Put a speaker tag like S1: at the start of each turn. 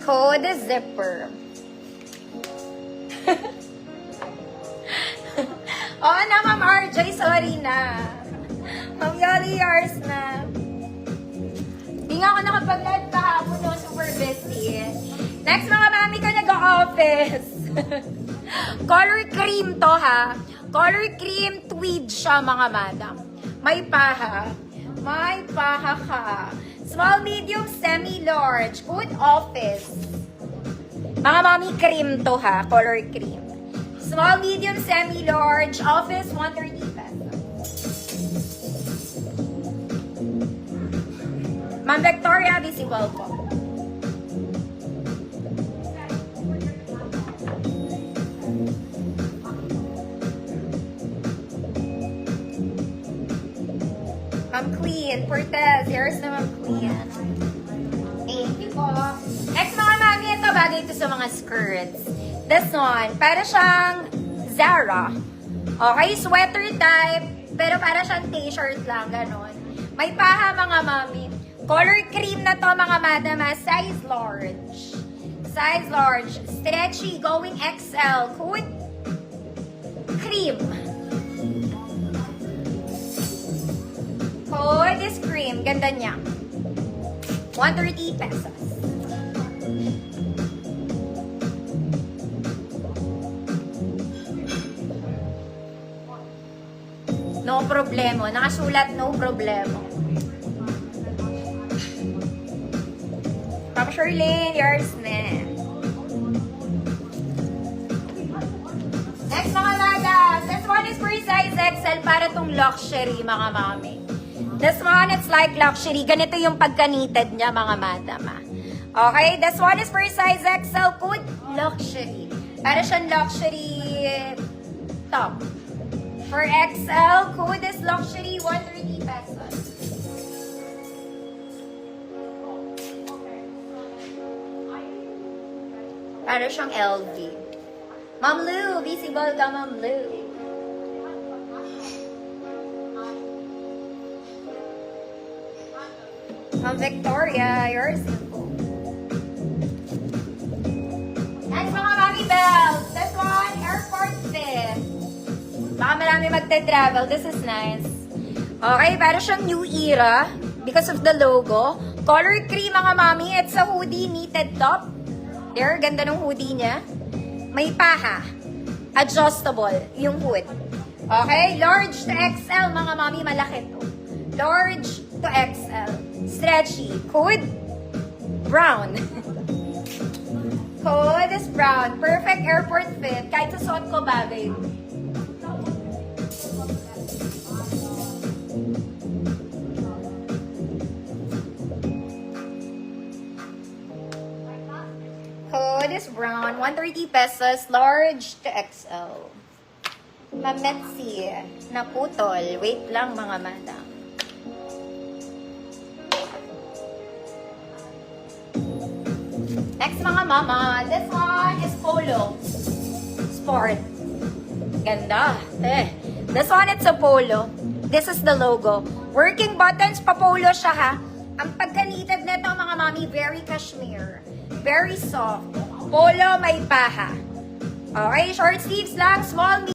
S1: Code zipper. Oo na, Ma'am RJ, sorry na. Ma'am Yoli, yours na. Hindi nga ako nakapag-live kahapon, no, super busy. Next, mga mami ko nag-office. Color cream to, ha. Color cream tweed siya, mga madam. May paha. May paha ka. Small, medium, semi-large. Good office. Mga mami, cream to, ha. Color cream. Small, medium, semi-large. Office, 130 pesos. Ma'am Victoria, visible po. Ma'am Clean, Cortez, yours na Ma'am Clean. Thank you po. Next mga mami, ito bagay ito sa mga skirts. This one, para siyang Zara. Okay, sweater type, pero para siyang t-shirt lang, ganon. May paha mga mami. Color cream na to mga madam, size large. Size large, stretchy, going XL, hood, cream. Hood is cream, ganda niya. 130 pesos. No problemo. Nakasulat, no problemo. Ma'am Shirley, yours na. Next mga madam. This one is for size XL para tong luxury mga mami. This one, it's like luxury. Ganito yung pagka-knitted niya mga madam. Okay, this one is for size XL. Good luxury. Para siyang luxury top. For XL, code is luxury, 130 pesos. Para siyang LV. Ma'am Lou, visible ka, Ma'am Lou. Ma'am Victoria, yours na po. Next mga Mami Bells. This one, airport fit. Baka marami magte-travel. This is nice. Okay, para siyang new era because of the logo. Color cream mga mami. It's a hoodie knitted top. There, ganda ng hoodie niya. May paha. Adjustable yung hood. Okay, large to XL mga mami. Malaki to. Large to XL. Stretchy. Hood, brown. Hood is brown. Perfect airport fit. Kahit sa suot ko bagay. Code is brown, 130 pesos, large to XL. Mametsi, naputol. Wait lang mga madam. Next mga mama, this one is polo. Sport. Ganda. This one, it's a polo. This is the logo. Working buttons, pa-polo siya ha. Ang pagka-knitted nito mga mami, very cashmere. Very soft. Polo, may paha. Okay, short sleeves lang, small,